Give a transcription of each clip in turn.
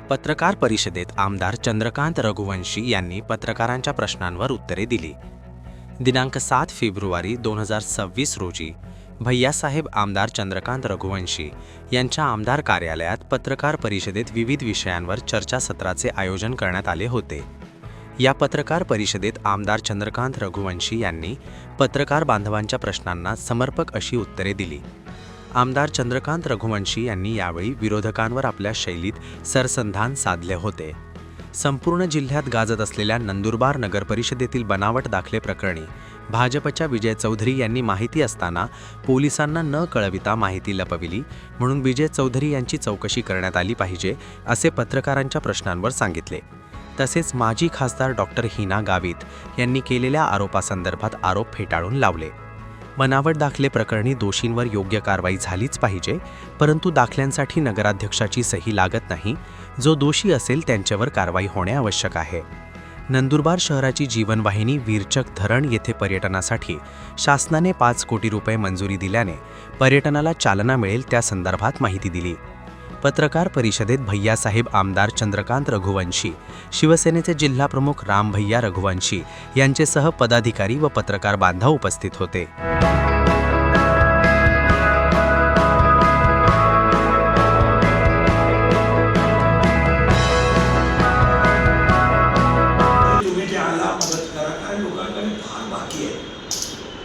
पत्रकार परिषदेत आमदार चंद्रकांत रघुवंशी यांनी पत्रकारांच्या प्रश्नांवर उत्तरे दिली। दिनांक 7 फेब्रुवारी 2026 रोजी भैयासाहेब आमदार चंद्रकांत रघुवंशी यांच्या आमदार कार्यालयात पत्रकार परिषदेत विविध विषयांवर चर्चासत्राचे आयोजन करण्यात आले होते। या पत्रकार परिषदेत आमदार चंद्रकांत रघुवंशी यांनी पत्रकार बांधवांच्या प्रश्नांना समर्पक अशी उत्तरे दिली। आमदार चंद्रकांत रघुवंशी यांनी यावेळी विरोधकांवर आपल्या शैलीत सरसंधान साधले होते। संपूर्ण जिल्ह्यात गाजत असलेल्या नंदुरबार नगर परिषदेतील बनावट दाखले प्रकरणी भाजपच्या विजय चौधरी यांनी माहिती असताना पोलिसांना न कळविता माहिती लपविली, म्हणून विजय चौधरी यांची चौकशी करण्यात आली पाहिजे असे पत्रकारांच्या प्रश्नांवर सांगितले। तसेच माजी खासदार डॉक्टर हिना गावित यांनी केलेल्या आरोपासंदर्भात आरोप फेटाळून लावले। बनावट दाखले प्रकरणी दोषींवर योग्य कारवाई झालीच पाहिजे, परंतु दाखल्यांसाठी नगराध्यक्षाची सही लागत नाही। जो दोषी असेल त्यांच्यावर कारवाई होणे आवश्यक आहे। नंदुरबार शहराची जीवनवाहिनी वीरचक धरण येथे पर्यटनासाठी शासनाने 5 कोटी रुपये मंजुरी दिल्याने पर्यटनाला चालना मिळेल त्या संदर्भात माहिती दिली। पत्रकार परिषदेत भैयासाहेब आमदार चंद्रकांत रघुवंशी, शिवसेनेचे जिल्हाप्रमुख राम भैया रघुवंशी यांचेसह पदाधिकारी व पत्रकार बांधव उपस्थित होते।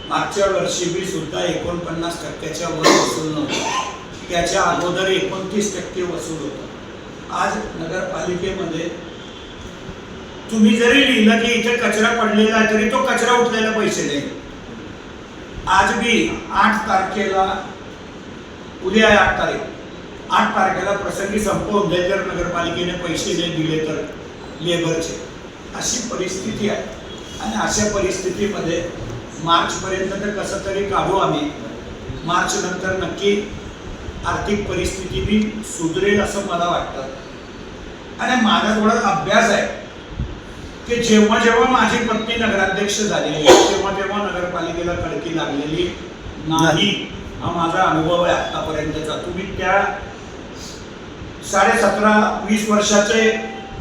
मागच्या वर्षी बी सुद्धा 49% वर वसूल नव्हतं, त्याच्या अगोदर 29% वसूल होतं। आज नगरपालिकेमध्ये तुम्ही जरी लिहिलं की इथे कचरा पडलेला आहे तरी तो कचरा उठलेला पैसे देईल। आज बी 8 तारखेला, उद्या आहे 8 तारीख, 8 तारखेला प्रसंगी संपवून जाईल जर नगरपालिकेने पैसे नाही दिले तर लेबरचे, अशी परिस्थिती आहे। आणि अशा परिस्थितीमध्ये मार्च पर्यंत तर कसं तरी काढू आम्ही। मार्च नंतर नक्की आर्थिक परिस्थिती बी सुधरेल असं मला वाटतं। आणि माझा थोडा अभ्यास आहे की जेव्हा जेव्हा माझी पत्नी नगराध्यक्ष झालेली तेव्हा तेव्हा नगरपालिकेला कळकी लागलेली नाही, हा माझा अनुभव आहे आतापर्यंतचा। तुम्ही त्या 17-20 वर्षाचे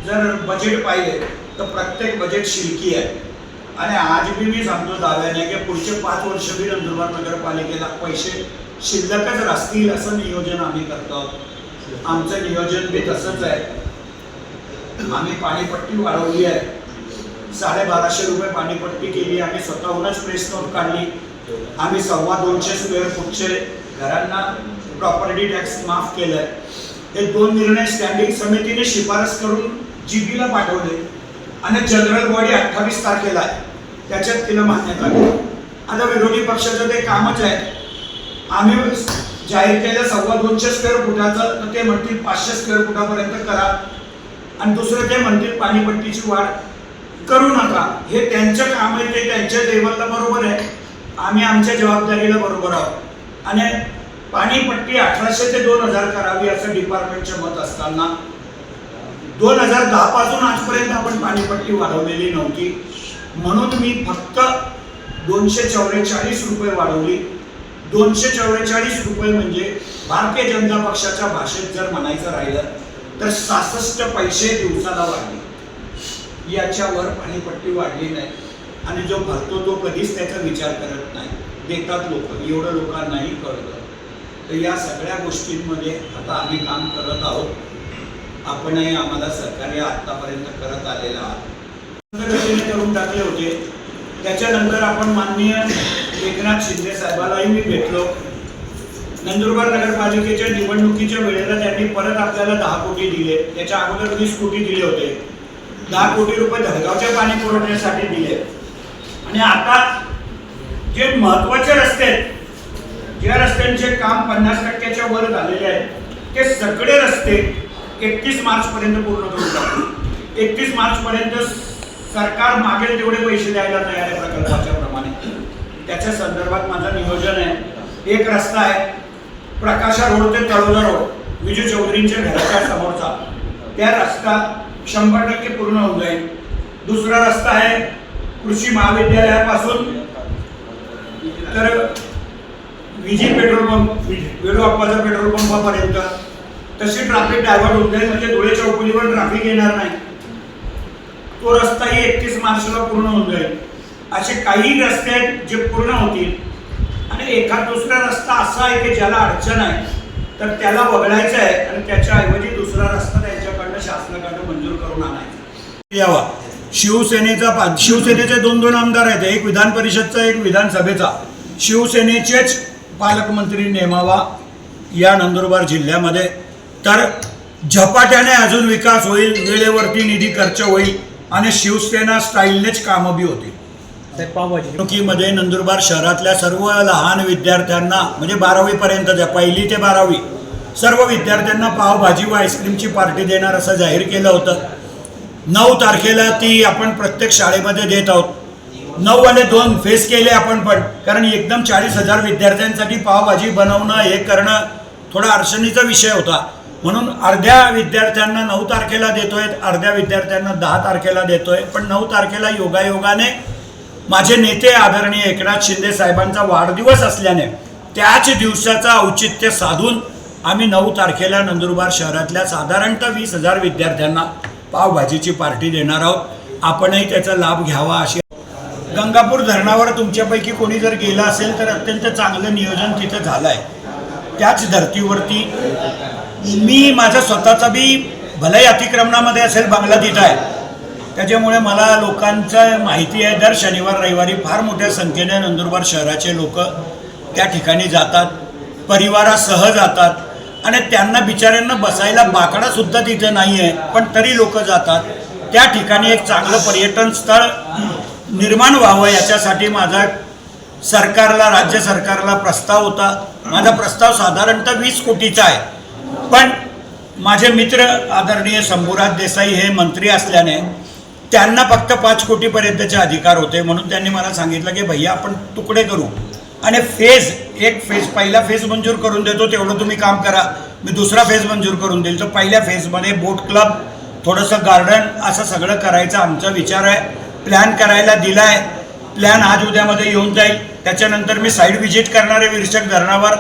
जर बजेट पाहिले तर प्रत्येक बजेट शिल्की आहे। आणि आज बी मी सांगतो दाव्याने की पुढचे 5 वर्ष बी नंदुरबार नगरपालिकेला पैसे शिल्लकच राहतील असं नियोजन आम्ही करतो। आमचं नियोजन बी तसंच आहे। आम्ही पाणीपट्टी वाढवली आहे, 1250 रुपये पाणीपट्टी केली। आम्ही स्वतःहूनच प्रेस नोट काढली। आम्ही 250 स्क्वेअर फूटचे घरांना प्रॉपर्टी टॅक्स माफ केलंय। हे 2 निर्णय स्टँडिंग समितीने शिफारस करून जीबीला पाठवले आणि जनरल बॉडी 28 तारखेला आहे, त्याच्यात तिला मान्यता दिली। आता विरोधी पक्षाचं ते कामच आहे। आम्ही जाहीर केलं 250 स्क्वेअर फुटाचं, तर ते म्हणतील 500 स्क्वेअर फुटापर्यंत करा, आणि दुसरं ते म्हणतील पाणीपट्टीची वाढ करू नका। हे त्यांचं काम आहे, ते त्यांच्या लेवलला बरोबर आहे, आम्ही आमच्या जबाबदारीला बरोबर आहोत। आणि पाणीपट्टी 1800 ते 2000 करावी असं डिपार्टमेंटचं मत असताना 2010 पासून आजपर्यंत आपण पाणीपट्टी वाढवलेली नव्हती, म्हणून मी फक्त 244 रुपये वाढवली। 244 रुपये म्हणजे भारतीय जनता पक्षाच्या भाषेत जर म्हणायचं राहिलं तर 66 पैसे दिवसाला वाढले। याच्यावर पाणीपट्टी वाढली नाही। आणि जो भरतो तो कधीच त्याचा विचार करत नाही, देतात लोक, एवढं लोकांनाही कळतं। तर या सगळ्या गोष्टींमध्ये आता आम्ही काम करत आहोत। आपणही आम्हाला सहकार्य आतापर्यंत करत आलेला आहात। करून टाकले होते, त्याच्यानंतर आपण माननीय एकनाथ शिंदे साहेबांनाही मी भेटलो। नंदुरबार नगरपालिकेच्या निवडणुकीच्या वेळेला त्यांनी परत आपल्याला 10 कोटी दिले, त्याच्या अगोदर 20 कोटी दिले होते। 10 कोटी रुपये धडगावच्या पाणी पुरवठ्यासाठी दिले। आणि आता जे महत्वाचे रस्ते आहेत, ज्या रस्त्यांचे काम 50% वर झालेले आहेत, ते सगळे रस्ते 31 मार्च पर्यंत पूर्ण करून टाकले। 31 मार्च पर्यंत सरकार मागेल तेवढे पैसे द्यायला तयार आहे प्रकल्पाच्या प्रमाणे। त्याच्या संदर्भात माझं नियोजन आहे। एक रस्ता आहे प्रकाशा रोड ते तळोजा रोड, विजय चौधरींच्या घराच्या समोरचा, त्या रस्ता 100% पूर्ण होऊन जाईल। दुसरा रस्ता आहे कृषी महाविद्यालयापासून तर विजी पेट्रोल पंप, वेळू अप्पाचा पेट्रोल पंपापर्यंत, तशी ट्रॅफिक डायव्हर्ट होत जाईल, म्हणजे धुळे चौफुलीवर ट्रॅफिक येणार नाही. तो रस्ताही 31 मार्चला पूर्ण होऊन जाईल. असे काही रस्ते आहेत जे पूर्ण होतील. आणि एखाद दुसरा रस्ता असा आहे की ज्याला अडचण आहे तर त्याला वगळायचं आहे आणि त्याच्याऐवजी दुसरा रस्ता त्यांच्याकडनं शासनाकडनं मंजूर करून आणायचा यावा. शिवसेनेचे 2 आमदार आहेत, एक विधान परिषदचा एक विधानसभेचा. शिवसेनेचेच पालकमंत्री नेमावा या नंदुरबार जिल्ह्यामध्ये, तर झपाट्याने अजून विकास होईल, वेळेवरती निधी खर्च होईल आणि शिवसेना स्टाईलनेच कामं बी होतील. निवडणुकीमध्ये नंदुरबार शहरातल्या सर्व लहान विद्यार्थ्यांना, म्हणजे 12वी पर्यंतच्या 1ली ते 12वी सर्व विद्यार्थ्यांना पावभाजी व आईस्क्रीमची पार्टी देणार असं जाहीर केलं होतं. 9 तारखेला ती आपण प्रत्येक शाळेमध्ये देत आहोत. 9 वाले 2 फेस केले आपण, पण कारण एकदम 40,000 विद्यार्थ्यांसाठी पावभाजी बनवणं हे करणं थोडा अडचणीचा विषय होता. म्हणून अर्ध्या विद्यार्थ्यांना 9 तारखेला देतोय, अर्ध्या विद्यार्थ्यांना 10 तारखेला देतोय. पण 9 तारखेला योगायोगाने माझे नेते आदरणीय एकनाथ शिंदे साहेबांचा वाढदिवस असल्याने त्याच दिवसाचा औचित्य साधून आम्ही 9 तारखेला नंदुरबार शहरातल्या साधारणतः 20,000 विद्यार्थ्यांना पावभाजीची पार्टी देणार आहोत. आपणही त्याचा लाभ घ्यावा अशी. गंगापूर धरणावर तुमच्यापैकी कोणी जर गेलं असेल तर अत्यंत चांगलं नियोजन तिथं झालं आहे. त्याच धर्तीवरती मी माझा स्वतःचा बी भलाही अतिक्रमणामध्ये असेल बंगला तिथं आहे, त्याच्यामुळे मला लोकांचं माहिती आहे. दर शनिवार रविवारी फार मोठ्या संख्येने नंदुरबार शहराचे लोक त्या ठिकाणी जातात, परिवारासह जातात आणि त्यांना बिचाऱ्यांना बसायला बाकडासुद्धा तिथे नाही आहे, पण तरी लोक जातात. त्या ठिकाणी एक चांगलं पर्यटन स्थळ निर्माण व्हावं याच्यासाठी माझा सरकारला, राज्य सरकारला प्रस्ताव होता. माझा प्रस्ताव साधारणतः 20 कोटीचा आहे. पण माझे मित्र आदरणीय शंभूराज देसाई हे मंत्री असल्याने त्यांना फक्त 5 कोटीपर्यंतचे अधिकार होते. म्हणून त्यांनी मला सांगितलं की भैया आपण तुकडे करू आणि एक फेज पहिला फेज मंजूर करून देतो, तेवढं तुम्ही काम करा. मी दुसरा फेज मंजूर करून देईल. तर पहिल्या फेजमध्ये बोट क्लब, थोडंसं गार्डन असं सगळं करायचा आमचा विचार आहे. प्लॅन करायला दिला आहे. प्लॅन आज उद्यामध्ये येऊन जाईल. त्याच्यानंतर मी साईड व्हिजिट करणार आहे विरचक धरणावर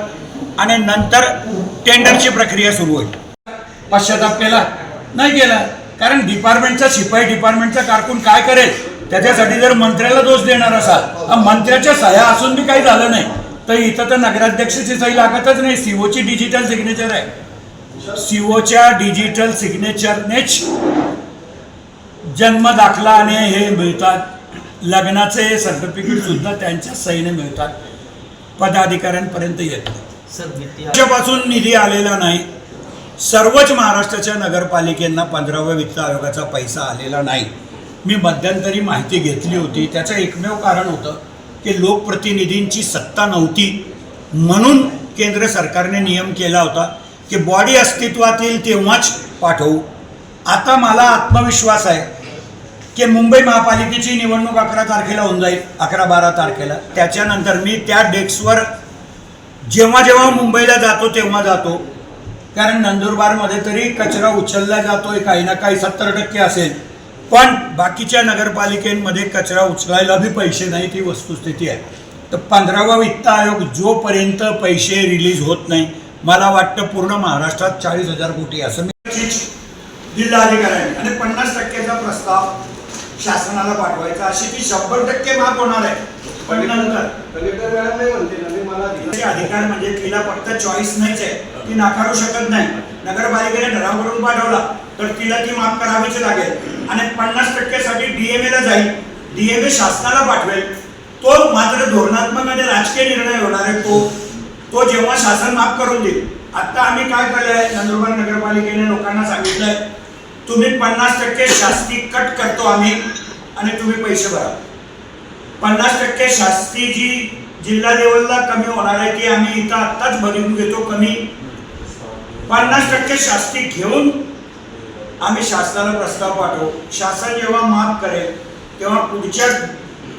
आणि नंतर टेंडरची प्रक्रिया सुरू होईल. पश्चाताप केला नाही केला, कारण डिपार्टमेंटचा शिपाई, डिपार्टमेंटचा कारकून काय करेल त्याच्यासाठी जर मंत्र्याला दोष देणार असाल, मंत्र्याच्या सह्या असून बी काही झालं नाही तर इथं तर नगराध्यक्षाची सही लागतच नाही. सीओची डिजिटल सिग्नेचर आहे. सीओच्या डिजिटल सिग्नेचरनेच जन्म दाखला आणि हे मिळतात. लग्नाचे सर्टिफिकेट सुद्धा त्यांच्या सहीने मिळतात. पदाधिकाऱ्यांपर्यंत येत नाही. त्याच्यापासून निधी आलेला नाही. सर्वच महाराष्ट्राच्या नगरपालिकेंना 15व्या वित्त आयोगाचा पैसा आलेला नाही. मी मध्यंतरी माहिती घेतली होती. त्याचं एकमेव कारण होतं की लोकप्रतिनिधींची सत्ता नव्हती, म्हणून केंद्र सरकारने नियम केला होता की बॉडी अस्तित्वात येईल तेव्हाच पाठवू. आता मला आत्मविश्वास आहे की मुंबई महापालिकेची निवडणूक 11 तारखेला होऊन जाईल, 11-12 तारखेला. त्याच्यानंतर मी त्या डेस्कवर जेव्हा जेव्हा मुंबईला जातो तेव्हा जातो, कारण नंदुरबारमध्ये तरी कचरा उचलला जातोय काही ना काही 70% असेल, पण बाकीच्या नगरपालिकेमध्ये कचरा उचलायला बी पैसे नाही, ती वस्तुस्थिती आहे. तर 15वा वित्त आयोग जोपर्यंत पैसे रिलीज होत नाही, मला वाटतं पूर्ण महाराष्ट्रात 40,000 कोटी असं मी जिल्हाधिकाऱ्यांनी आणि 50%चा प्रस्ताव शासनाला पाठवायचा, अशी ती 100% माफ होणार आहे. पण नंतर अधिकार म्हणजे तिला फक्त चॉईस नाहीच आहे, ती नाकारू शकत नाही. नगरपालिकेने ठराव करून पाठवला तर तिला ती माफ करावीच लागेल आणि 50%साठी DMA ला जाईल. DMA शासनाला पाठवेल. तो मात्र धोरणात्मक आणि राजकीय निर्णय होणार आहे. तो जेव्हा शासन माफ करून देईल. आता आम्ही काय केलंय, नंदुरबार नगरपालिकेने लोकांना सांगितलंय तुम्ही 50% शास्ती कट करतो आम्ही आणि तुम्ही पैसे भरा. 50% शास्ती जी जिल्हा लेवलला कमी होणार आहे ती आम्ही इथं आत्ताच भरून घेतो कमी. 50% शास्ती घेऊन आम्ही शासनाला प्रस्ताव पाठवू. शासन जेव्हा माफ करेल तेव्हा पुढच्या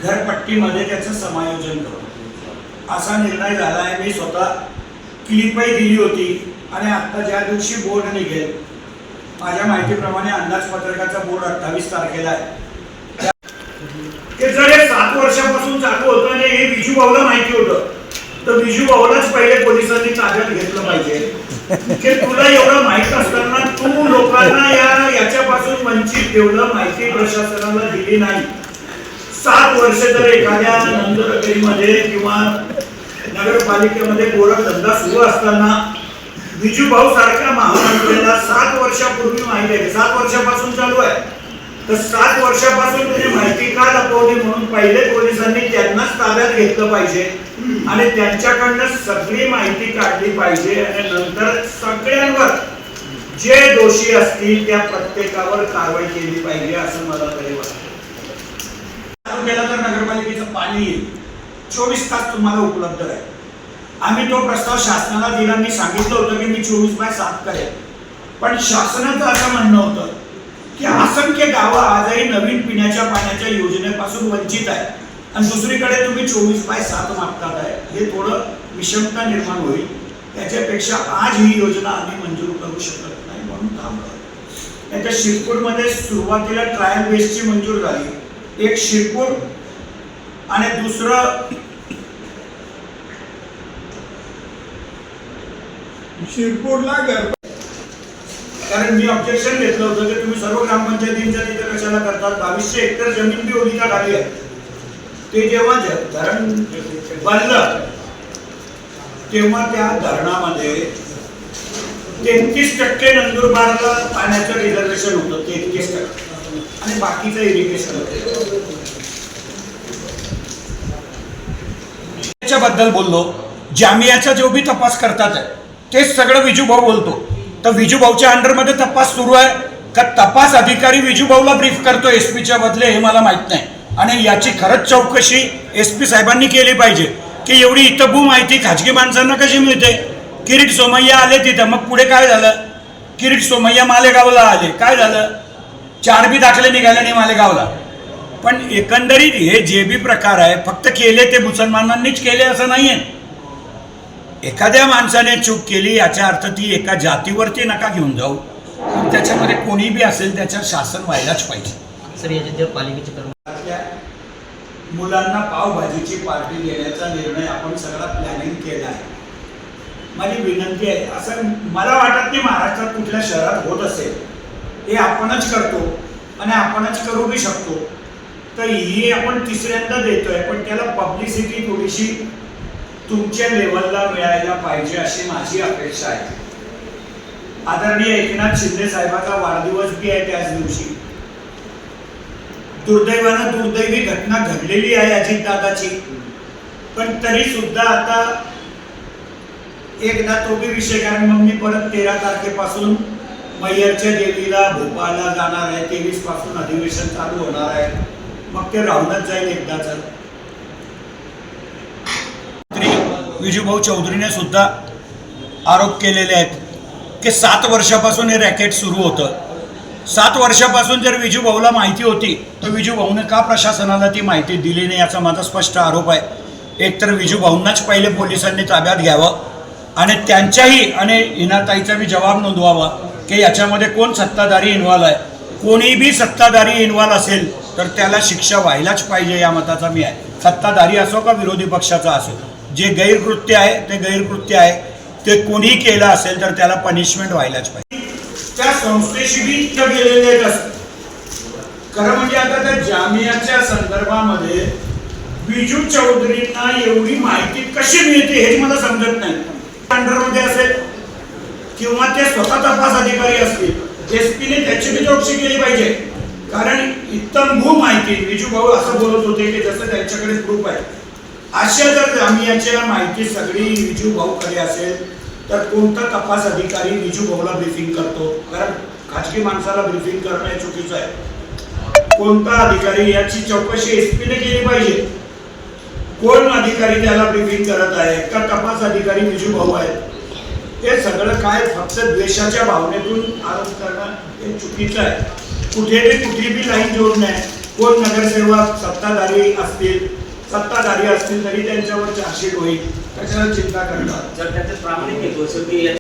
घरपट्टीमध्ये त्याचं समायोजन करू, असा निर्णय झाला आहे. मी स्वतः क्लिपही दिली होती आणि आता ज्या दिवशी बोर्ड निघेल, माझ्या माहितीप्रमाणे अंदाजपत्रकाचा बोर्ड 28 तारखेला आहे. ते जर हे 7 वर्षापासून चालू होतं आणि हे विजू भाऊला माहिती होतं तर विजू भाऊलाच पहिले पोलिसांनी ताब्यात घेतलं पाहिजे. की तुला एवढं माहित असताना तू लोकांना याच्यापासून वंचित ठेवलं, माहिती प्रशासनाला दिली नाही. 7 वर्ष जर एखाद्या नंदुरबारमध्ये किंवा नगरपालिकेमध्ये गोरखधंदा सुरू असताना विजूभाऊ सारख्या महामंत्र्याला 7 वर्षापूर्वी माहिती आहे, 7 वर्षापासून चालू आहे, तर 7 वर्षापासून तुम्ही माहिती का लपवली म्हणून पहिले पोलिसांनी त्यांनाच ताब्यात घेतलं पाहिजे आणि त्यांच्याकडनं सगळी माहिती काढली पाहिजे आणि नंतर सगळ्यांवर जे दोषी असतील त्या प्रत्येकावर कारवाई केली पाहिजे असं मला तरी वाटतं. चालू केला तर नगरपालिकेचं पाणी येईल, 24 तास तुम्हाला उपलब्ध आहे. आम्ही तो प्रस्ताव शासनाला दिला, मी सांगितलं होतं की मी 24/7 करेन, पण शासनाचं असं म्हणणं होतं की असंख्य गावं आजही नवीन पिण्याच्या पाण्याच्या योजनेपासून वंचित आहे आणि दुसरीकडे तुम्ही 24/7 मागतात आहे. हे थोडं विषमता निर्माण होईल. त्याच्यापेक्षा आज ही योजना आम्ही मंजूर करू शकत नाही म्हणून थांबलो. त्याच्या शिरपूरमध्ये सुरुवातीला ट्रायल बेसची मंजूर झाली, एक शिरपूर आणि दुसरं शिरपूरला कारण मी ऑब्जेक्शन घेतलं होतं की तुम्ही सर्व ग्रामपंचायतींच्या तिथे कशाला करतात. 2200 हेक्टर जमीन बी ओलिका खाली आहे. ते जेव्हा धरण बनलं तेव्हा त्या धरणामध्ये 33% नंदुरबारला पाण्याचं रिझर्वेशन होतं, 33% आणि बाकीचं इरिगेशन होतं. त्याच्याबद्दल बोललो. जामियाचा जो बी तपास करतात आहे तेच सगळं विजूभाऊ बोलतो. तर विजूभाऊच्या अंडरमध्ये तपास सुरू आहे का तपास अधिकारी विजूभाऊला ब्रीफ करतो एसपीच्या बदले हे मला माहित नाही. आणि याची खरंच चौकशी एसपी साहेबांनी केली पाहिजे की एवढी इतबू माहिती खाजगी माणसांना कशी मिळते. किरीट सोमय्या आले तिथं, मग पुढे काय झालं. किरीट सोमय्या मालेगावला आले, काय झालं, 4 बी दाखले निघाले नाही मालेगावला. पण एकंदरीत हे जे बी प्रकार आहे फक्त केले ते मुसलमानांनीच केले असं नाहीये. एखाद्या माणसाने चूक केली याचा अर्थ ती एका जातीवरती नका घेऊन जाऊ. त्याच्यामध्ये कोणी बी असेल त्याच्यावर शासन व्हायलाच पाहिजे. सर याच्या पालिकेचे मुलांना पावभाजीची पार्टी देण्याचा निर्णय आपण सगळा प्लॅनिंग केला आहे. माझी विनंती आहे, असं मला वाटत नाही महाराष्ट्रात कुठल्या शहरात होत असेल. हे आपणच करतो आणि आपणच करू बी शकतो. तर ही आपण तिसऱ्यांदा देतोय, पण त्याला पब्लिसिटी थोडीशी तुमच्या लेवलला मिळायला पाहिजे अशी माझी अपेक्षा आहे. आदरणीय एकनाथ शिंदे साहेबांचा वाढदिवस बी आहे त्याच दिवशी. दुर्दैवानं दुर्दैवी घटना घडलेली आहे अजितदादाची, पण तरी सुद्धा आता एकदा तो बी विषय, कारण मग मी परत 13 तारखेपासून मैयरच्या देवीला भोपाळला जाणार आहे. 23 पासून अधिवेशन चालू होणार आहे, मग ते राहूनच जाईल एकदाच. विजूभाऊ चौधरीने सुद्धा आरोप केलेले आहेत की 7 वर्षापासून हे रॅकेट सुरू होतं. 7 वर्षापासून जर विजूभाऊला माहिती होती तर विजूभाऊने का प्रशासनाला ती माहिती दिली नाही याचा माझा स्पष्ट आरोप आहे. एकतर विजूभाऊंनाच पहिले पोलिसांनी ताब्यात घ्यावं आणि त्यांच्याही आणि हिनाताईचा बी जबाब नोंदवावा की याच्यामध्ये कोण सत्ताधारी इन्व्हॉल्व आहे. कोणी बी सत्ताधारी इन्व्हॉल्व असेल तर त्याला शिक्षा व्हायलाच पाहिजे या मताचा मी आहे. सत्ताधारी असो का विरोधी पक्षाचा असो, जे गैरकृत्य आहे ते गैरकृत्य आहे. ते कोणी केलं असेल तर त्याला पनिशमेंट व्हायलाच पाहिजे. त्या संस्थेशी बी गेलेले असतात. खरं म्हणजे आता त्या जामियाच्या संदर्भामध्ये विजू चौधरींना एवढी माहिती कशी मिळते हे मला समजत नाही. अंडरमध्ये असेल किंवा ते स्वतः तपास अधिकारी असतील, एसपीने त्याची बी चौकशी केली पाहिजे. कारण इत्तमभू माहिती विजूभाऊ असं बोलत होते की जसं त्यांच्याकडे प्रूफ आहे. अशा जर जामियाच्या माहिती सगळी विजूभाऊकडे असेल तर कोणता तपास अधिकारी विजूभाऊला ब्रीफिंग करतो. कारण खाजगी माणसाला ब्रीफिंग करणं हे चुकीचं आहे. कोणता अधिकारी याची चौकशी एसपीने केली पाहिजे. कोण अधिकारी त्याला ब्रीफिंग करत आहे का तपास अधिकारी विजूभाऊ आहेत. हे सगळं काय फक्त द्वेषाच्या भावनेतून आरोप करणं हे चुकीचं आहे. कुठली बी लाईन जोड नाही. कोण नगरसेवक सत्ताधारी असतील तरी त्यांच्यावर चार्जशीट होईल, कशाला चिंता करतात. जर त्याचे प्रामाणिक हेतू असेल की